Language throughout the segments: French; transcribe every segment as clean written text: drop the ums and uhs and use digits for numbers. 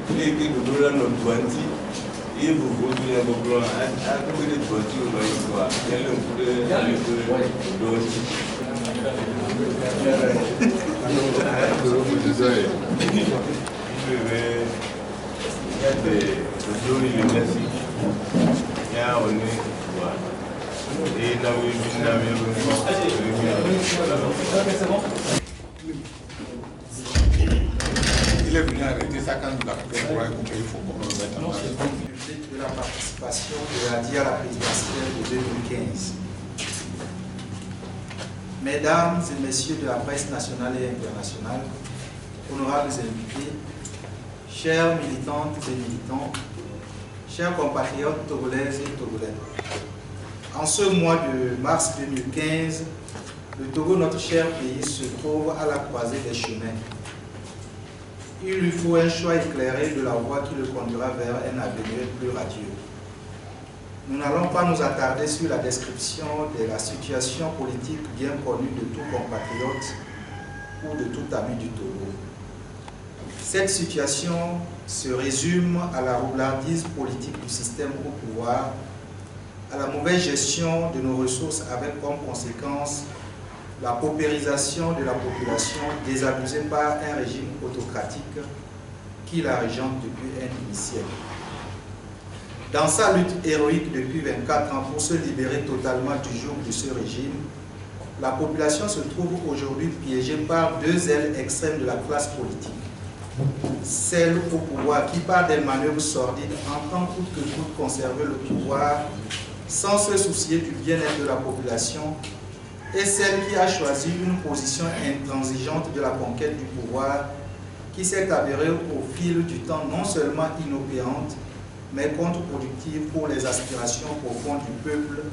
Ele dura no 20 e o voto é bom a coisa de 20 vai igual ele não pode Il est venu arrêter sa candidature pour qu'il faut qu'on le mette en place. De la participation de la DIA à la présidentielle de 2015. Mesdames et messieurs de la presse nationale et internationale, honorables invités, chères militantes et militants, chers compatriotes togolaises et togolais, en ce mois de mars 2015, le Togo, notre cher pays, se trouve à la croisée des chemins. Il lui faut un choix éclairé de la voie qui le conduira vers un avenir plus radieux. Nous n'allons pas nous attarder sur la description de la situation politique bien connue de tout compatriote ou de tout ami du Togo. Cette situation se résume à la roublardise politique du système au pouvoir, à la mauvaise gestion de nos ressources avec comme conséquence la paupérisation de la population désabusée par un régime autocratique qui la régente depuis un demi-siècle. Dans sa lutte héroïque depuis 24 ans pour se libérer totalement du joug de ce régime, la population se trouve aujourd'hui piégée par deux ailes extrêmes de la classe politique. Celle au pouvoir qui, par des manœuvres sordides, entend coûte que coûte conserver le pouvoir sans se soucier du bien-être de la population, et celle qui a choisi une position intransigeante de la conquête du pouvoir qui s'est avérée au fil du temps non seulement inopérante, mais contre-productive pour les aspirations profondes du peuple,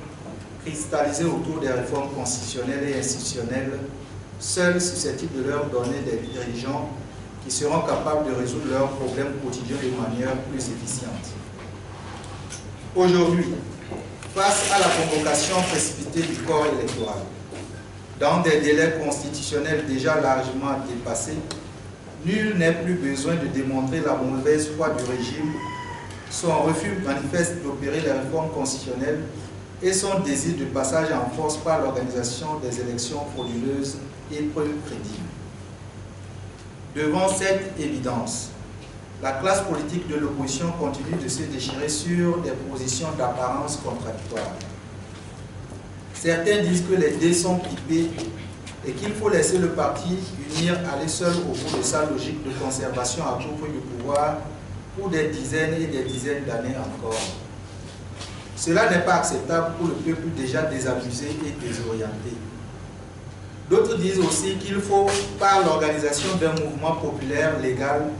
cristallisées autour des réformes constitutionnelles et institutionnelles, seules susceptibles de leur donner des dirigeants qui seront capables de résoudre leurs problèmes quotidiens de manière plus efficiente. Aujourd'hui, face à la convocation précipitée du corps électoral, dans des délais constitutionnels déjà largement dépassés, nul n'est plus besoin de démontrer la mauvaise foi du régime, son refus manifeste d'opérer les réformes constitutionnelles et son désir de passage en force par l'organisation des élections frauduleuses et peu crédibles. Devant cette évidence, la classe politique de l'opposition continue de se déchirer sur des positions d'apparence contradictoires. Certains disent que les dés sont pipés et qu'il faut laisser le parti unir aller seul au bout de sa logique de conservation à tout prix du pouvoir pour des dizaines et des dizaines d'années encore. Cela n'est pas acceptable pour le peuple déjà désabusé et désorienté. D'autres disent aussi qu'il faut, par l'organisation d'un mouvement populaire légal,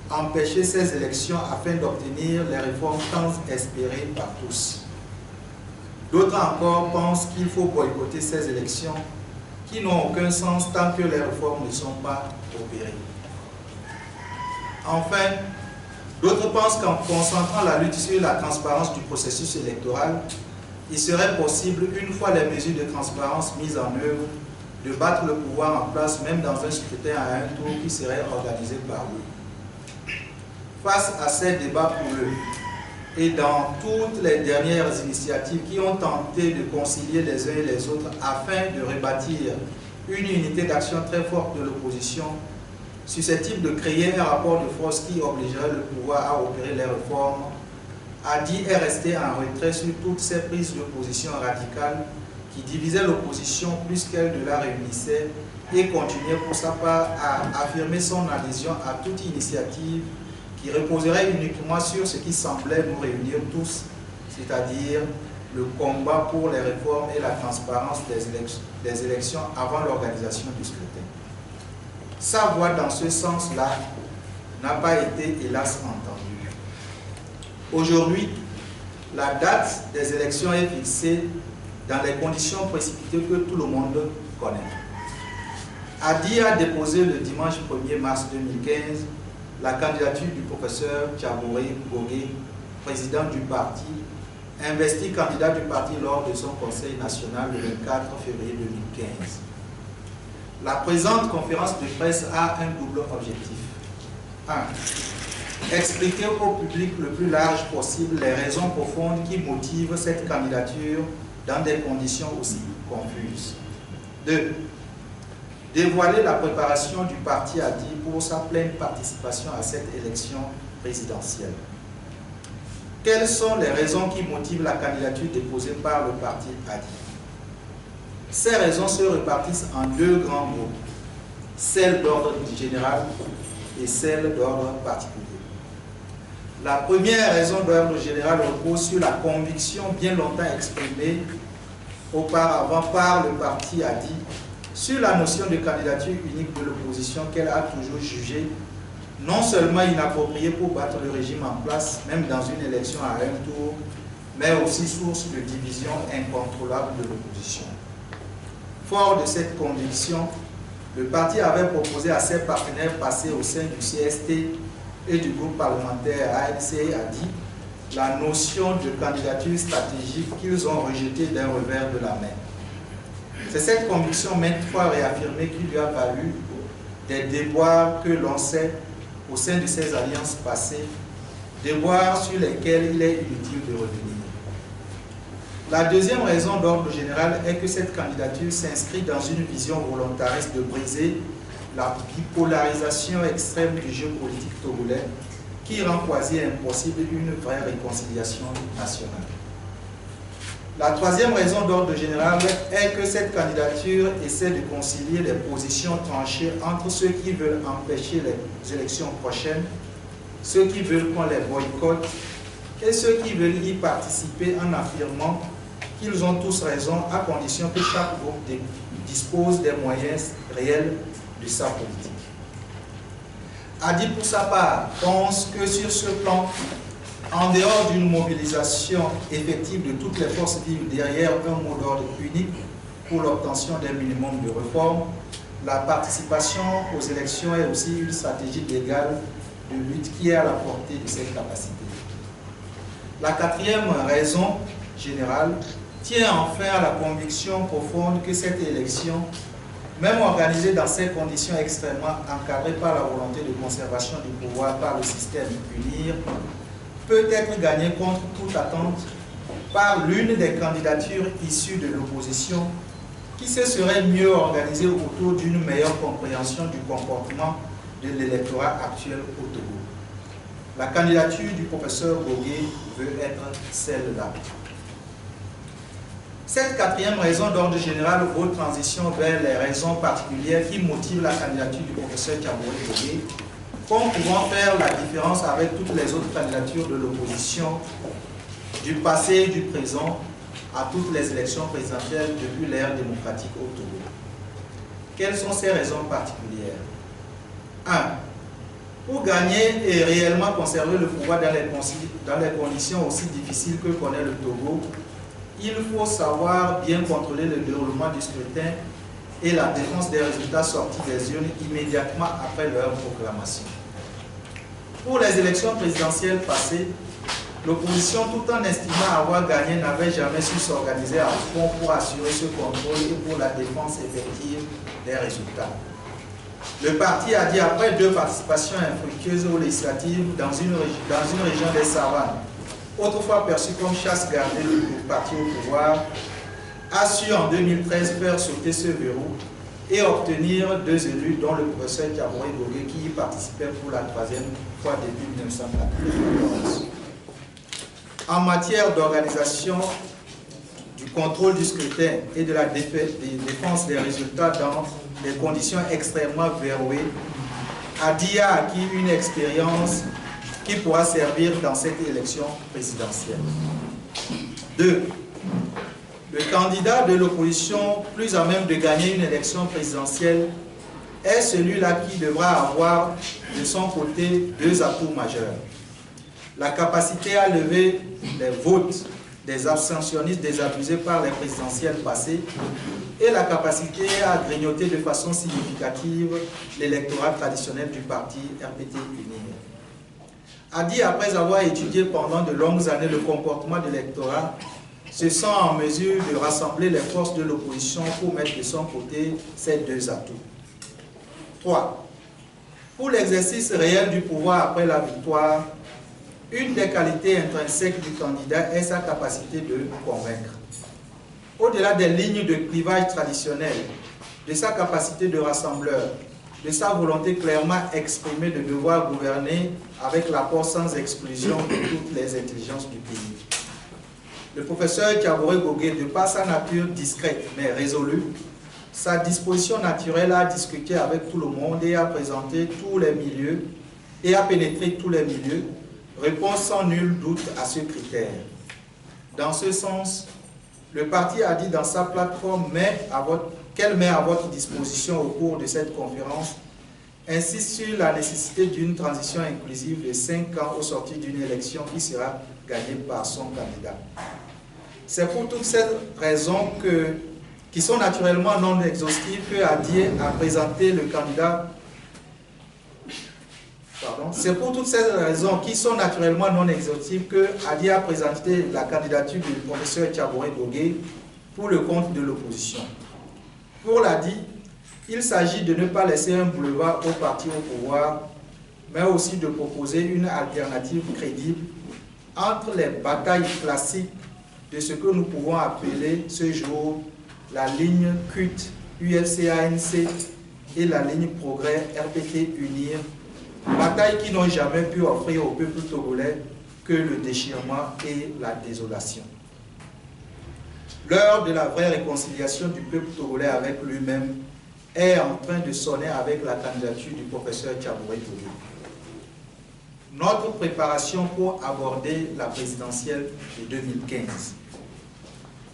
empêcher ces élections afin d'obtenir les réformes tant espérées par tous. D'autres encore pensent qu'il faut boycotter ces élections qui n'ont aucun sens tant que les réformes ne sont pas opérées. Enfin, d'autres pensent qu'en concentrant la lutte sur la transparence du processus électoral, il serait possible, une fois les mesures de transparence mises en œuvre, de battre le pouvoir en place même dans un scrutin à un tour qui serait organisé par eux. Face à ces débats houleux et dans toutes les dernières initiatives qui ont tenté de concilier les uns et les autres afin de rebâtir une unité d'action très forte de l'opposition, susceptible de créer un rapport de force qui obligerait le pouvoir à opérer les réformes, Hadi est resté en retrait sur toutes ces prises de position radicales qui divisaient l'opposition plus qu'elle ne la réunissait et continuait pour sa part à affirmer son adhésion à toute initiative qui reposerait uniquement sur ce qui semblait nous réunir tous, c'est-à-dire le combat pour les réformes et la transparence des élections avant l'organisation du scrutin. Sa voix dans ce sens-là n'a pas été, hélas, entendue. Aujourd'hui, la date des élections est fixée dans les conditions précipitées que tout le monde connaît. Hadi a déposé le dimanche 1er mars 2015 la candidature du professeur Tchabouré Bogué, président du parti, investi candidat du parti lors de son conseil national le 24 février 2015. La présente conférence de presse a un double objectif. 1. expliquer au public le plus large possible les raisons profondes qui motivent cette candidature dans des conditions aussi confuses. 2. Dévoiler la préparation du parti ADI pour sa pleine participation à cette élection présidentielle. Quelles sont les raisons qui motivent la candidature déposée par le parti ADI? Ces raisons se répartissent en deux grands groupes, celles d'ordre général et celles d'ordre particulier. La première raison d'ordre général repose sur la conviction bien longtemps exprimée auparavant par le parti ADI sur la notion de candidature unique de l'opposition qu'elle a toujours jugée non seulement inappropriée pour battre le régime en place, même dans une élection à un tour, mais aussi source de division incontrôlable de l'opposition. Fort de cette conviction, le parti avait proposé à ses partenaires passés au sein du CST et du groupe parlementaire ANC et ADI la notion de candidature stratégique qu'ils ont rejetée d'un revers de la main. C'est cette conviction maintes fois réaffirmée qui lui a valu des déboires que l'on sait au sein de ces alliances passées, déboires sur lesquels il est inutile de revenir. La deuxième raison d'ordre général est que cette candidature s'inscrit dans une vision volontariste de briser la bipolarisation extrême du jeu politique togolais qui rend quasi impossible une vraie réconciliation nationale. La troisième raison d'ordre général est que cette candidature essaie de concilier les positions tranchées entre ceux qui veulent empêcher les élections prochaines, ceux qui veulent qu'on les boycotte et ceux qui veulent y participer en affirmant qu'ils ont tous raison à condition que chaque groupe dispose des moyens réels de sa politique. ADI pour sa part pense que sur ce plan, en dehors d'une mobilisation effective de toutes les forces vives derrière un mot d'ordre unique pour l'obtention d'un minimum de réformes, la participation aux élections est aussi une stratégie légale de lutte qui est à la portée de cette capacité. La quatrième raison générale tient enfin à la conviction profonde que cette élection, même organisée dans ces conditions extrêmement encadrées par la volonté de conservation du pouvoir par le système UNIR, peut être gagnée contre toute attente par l'une des candidatures issues de l'opposition qui se serait mieux organisée autour d'une meilleure compréhension du comportement de l'électorat actuel au Togo. La candidature du professeur Bogué veut être celle-là. Cette quatrième raison d'ordre général vaut transition vers les raisons particulières qui motivent la candidature du professeur Tiambouri Bogué, comme pouvant faire la différence avec toutes les autres candidatures de l'opposition du passé et du présent à toutes les élections présidentielles depuis l'ère démocratique au Togo. Quelles sont ces raisons particulières? 1. Pour gagner et réellement conserver le pouvoir dans les conditions aussi difficiles que connaît le Togo, il faut savoir bien contrôler le déroulement du scrutin et la défense des résultats sortis des urnes immédiatement après leur proclamation. Pour les élections présidentielles passées, l'opposition, tout en estimant avoir gagné, n'avait jamais su s'organiser à fond pour assurer ce contrôle et pour la défense effective des résultats. Le parti a dit, après 2 participations infructueuses aux législatives dans une région des savanes, autrefois perçue comme chasse gardée du parti au pouvoir, a su en 2013 faire sauter ce verrou et obtenir 2 élus, dont le professeur Tiambouri Bogué qui y participait pour la 3e fois depuis 1994. En matière d'organisation du contrôle du scrutin et de la défense des résultats dans des conditions extrêmement verrouillées, ADI a acquis une expérience qui pourra servir dans cette élection présidentielle. 2. Le candidat de l'opposition plus à même de gagner une élection présidentielle est celui-là qui devra avoir de son côté 2 atouts majeurs. La capacité à lever les votes des abstentionnistes désabusés par les présidentielles passées et la capacité à grignoter de façon significative l'électorat traditionnel du parti RPT-UNIR. ADI, après avoir étudié pendant de longues années le comportement de l'électorat, se sent en mesure de rassembler les forces de l'opposition pour mettre de son côté ces 2 atouts. 3. Pour l'exercice réel du pouvoir après la victoire, une des qualités intrinsèques du candidat est sa capacité de convaincre. Au-delà des lignes de clivage traditionnelles, de sa capacité de rassembleur, de sa volonté clairement exprimée de devoir gouverner avec l'apport sans exclusion de toutes les intelligences du pays. Le professeur Tiaboré Gogué, de par sa nature discrète mais résolue, sa disposition naturelle à discuter avec tout le monde et à présenter tous les milieux et à pénétrer tous les milieux, répond sans nul doute à ce critère. Dans ce sens, le parti a dit dans sa plateforme qu'elle met à votre disposition au cours de cette conférence, insiste sur la nécessité d'une transition inclusive de 5 ans au sortir d'une élection qui sera gagnée par son candidat. C'est pour toutes ces raisons qui sont naturellement non exhaustives que Hadi a présenté le candidat. C'est pour toutes ces raisons qui sont naturellement non exhaustives que Hadi a présenté la candidature du professeur Tiaboré Gogué pour le compte de l'opposition. Pour l'Hadi, il s'agit de ne pas laisser un boulevard au parti au pouvoir, mais aussi de proposer une alternative crédible entre les batailles classiques de ce que nous pouvons appeler ce jour la ligne CUT UFC-ANC et la ligne Progrès RPT Unir, batailles qui n'ont jamais pu offrir au peuple togolais que le déchirement et la désolation. L'heure de la vraie réconciliation du peuple togolais avec lui-même est en train de sonner avec la candidature du professeur Tiaboré Gogué. Notre préparation pour aborder la présidentielle de 2015.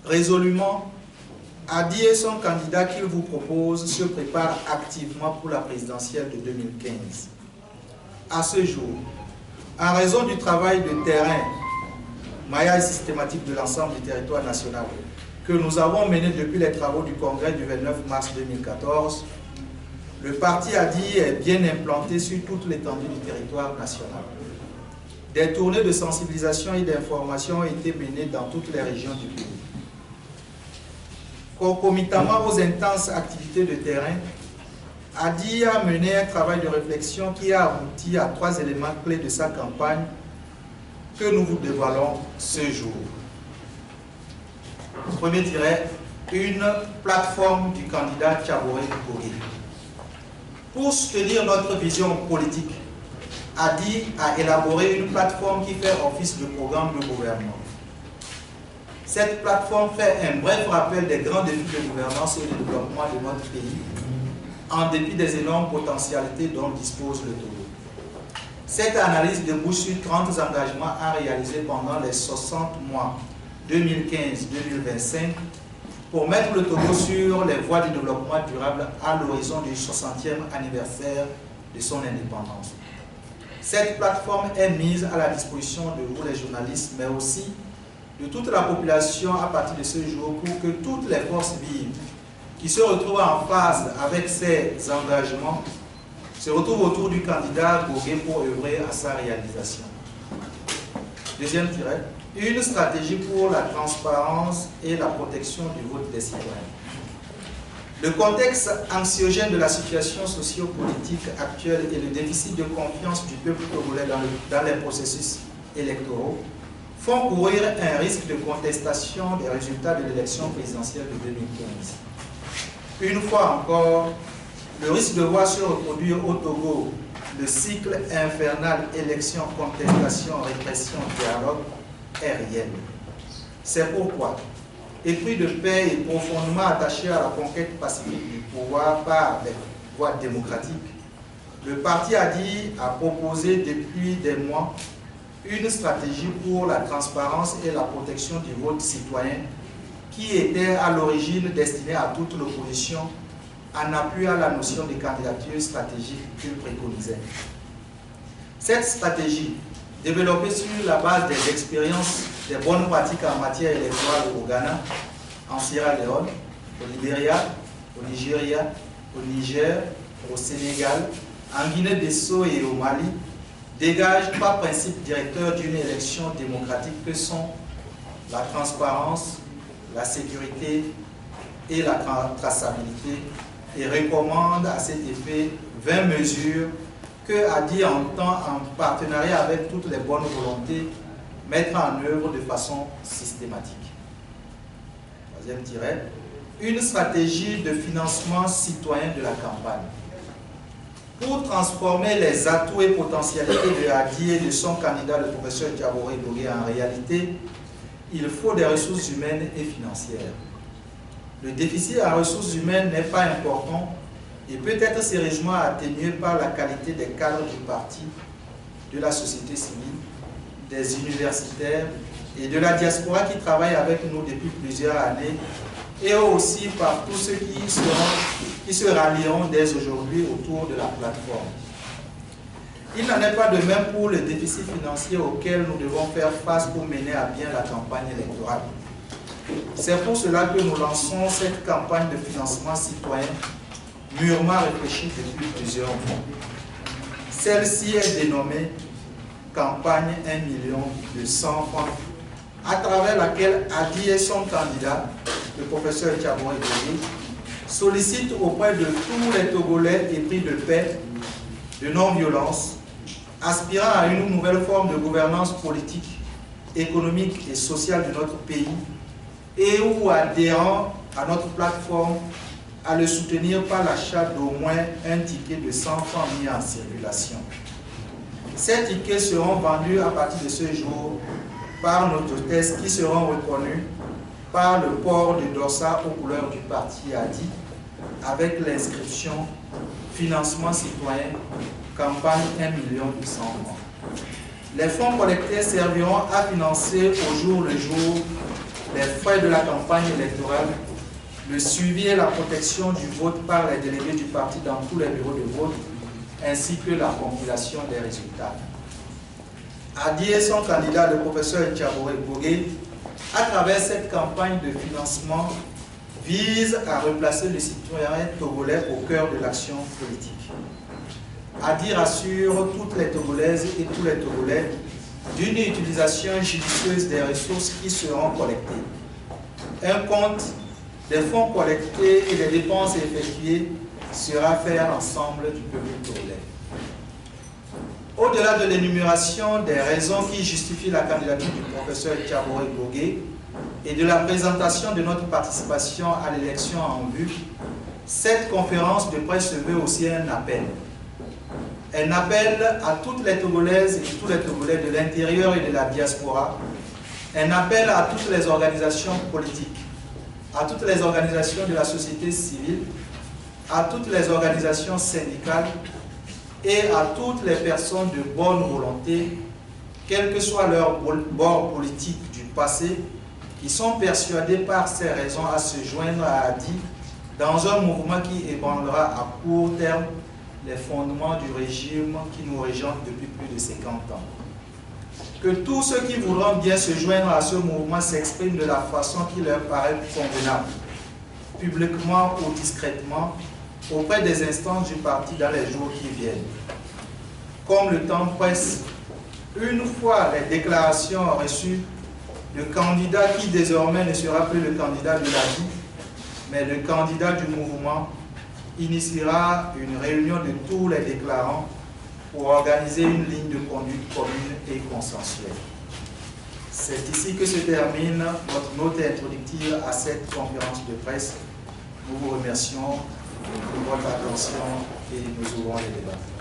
Résolument, Hadi et son candidat qu'il vous propose se préparent activement pour la présidentielle de 2015. À ce jour, en raison du travail de terrain, maillage systématique de l'ensemble du territoire national, que nous avons mené depuis les travaux du Congrès du 29 mars 2014, le parti Hadi est bien implanté sur toute l'étendue du territoire national. Des tournées de sensibilisation et d'information ont été menées dans toutes les régions du pays. Concomitamment aux intenses activités de terrain, Hadi a mené un travail de réflexion qui a abouti à 3 éléments clés de sa campagne que nous vous dévoilons ce jour. Premier tiret, une plateforme du candidat Tiaboré Gogué. Pour soutenir notre vision politique, Hadi a élaboré une plateforme qui fait office de programme de gouvernement. Cette plateforme fait un bref rappel des grands défis de gouvernance et de développement de notre pays, en dépit des énormes potentialités dont dispose le Togo. Cette analyse débouche sur 30 engagements à réaliser pendant les 60 mois 2015-2025 pour mettre le Togo sur les voies du développement durable à l'horizon du 60e anniversaire de son indépendance. Cette plateforme est mise à la disposition de vous les journalistes, mais aussi de toute la population à partir de ce jour pour que toutes les forces vives qui se retrouvent en phase avec ces engagements se retrouvent autour du candidat Gogué pour œuvrer à sa réalisation. Deuxième tiret, une stratégie pour la transparence et la protection du vote des citoyens. Le contexte anxiogène de la situation socio-politique actuelle et le déficit de confiance du peuple togolais dans les processus électoraux font courir un risque de contestation des résultats de l'élection présidentielle de 2015. Une fois encore, le risque de voir se reproduire au Togo le cycle infernal élection, contestation, répression, dialogue est réel. C'est pourquoi, épris de paix et profondément attaché à la conquête pacifique du pouvoir par les voies démocratiques, le parti Hadi a proposé depuis des mois une stratégie pour la transparence et la protection du vote citoyen qui était à l'origine destinée à toute l'opposition en appui à la notion de candidature stratégique qu'il préconisait. Cette stratégie, développée sur la base des expériences des bonnes pratiques en matière électorale au Ghana, en Sierra Leone, au Libéria, au Nigeria, au Niger, au Sénégal, en Guinée-Bissau et au Mali, dégage par principe directeur d'une élection démocratique que sont la transparence, la sécurité et la traçabilité et recommande à cet effet 20 mesures que ADI entend, en partenariat avec toutes les bonnes volontés, mettre en œuvre de façon systématique. Troisième tiret, une stratégie de financement citoyen de la campagne. Pour transformer les atouts et potentialités de ADI et de son candidat, le professeur Diaboré Bogué, en réalité, il faut des ressources humaines et financières. Le déficit en ressources humaines n'est pas important et peut être sérieusement atténué par la qualité des cadres du parti, de la société civile, des universitaires et de la diaspora qui travaillent avec nous depuis plusieurs années, et aussi par tous ceux qui se rallieront dès aujourd'hui autour de la plateforme. Il n'en est pas de même pour le déficit financier auquel nous devons faire face pour mener à bien la campagne électorale. C'est pour cela que nous lançons cette campagne de financement citoyen mûrement réfléchie depuis plusieurs mois. Celle-ci est dénommée campagne 1 million de 100 francs, à travers laquelle ADI et son candidat, le professeur Diaboré Bogué, sollicitent auprès de tous les Togolais épris de paix, de non-violence, aspirant à une nouvelle forme de gouvernance politique, économique et sociale de notre pays, et ou adhérant à notre plateforme, à le soutenir par l'achat d'au moins un ticket de 100 francs mis en circulation. Ces tickets seront vendus à partir de ce jour par nos hôtesses qui seront reconnus par le port de dossard aux couleurs du parti ADI avec l'inscription financement citoyen campagne 1 million de 100 francs. Les fonds collectés serviront à financer au jour le jour les frais de la campagne électorale, le suivi et la protection du vote par les délégués du parti dans tous les bureaux de vote, ainsi que la compilation des résultats. ADI et son candidat, le professeur Diaboré Bogué, à travers cette campagne de financement, vise à replacer le citoyen togolais au cœur de l'action politique. ADI rassure toutes les Togolaises et tous les Togolais d'une utilisation judicieuse des ressources qui seront collectées. Un compte des fonds collectés et des dépenses effectuées sera fait à l'ensemble du public togolais. Au-delà de l'énumération des raisons qui justifient la candidature du professeur Diaboré Bogué et de la présentation de notre participation à l'élection en vue, cette conférence de presse se veut aussi un appel. Un appel à toutes les Togolaises et tous les Togolais de l'intérieur et de la diaspora, un appel à toutes les organisations politiques, à toutes les organisations de la société civile, à toutes les organisations syndicales et à toutes les personnes de bonne volonté, quel que soit leur bord politique du passé, qui sont persuadés par ces raisons à se joindre à ADI dans un mouvement qui ébranlera à court terme les fondements du régime qui nous régente depuis plus de 50 ans. Que tous ceux qui voudront bien se joindre à ce mouvement s'expriment de la façon qui leur paraît convenable, publiquement ou discrètement, auprès des instances du parti dans les jours qui viennent. Comme le temps presse, une fois les déclarations reçues, le candidat qui désormais ne sera plus le candidat de l'ADI, mais le candidat du mouvement, initiera une réunion de tous les déclarants pour organiser une ligne de conduite commune et consensuelle. C'est ici que se termine notre note introductive à cette conférence de presse. Nous vous remercions de votre attention et nous ouvrons les débats.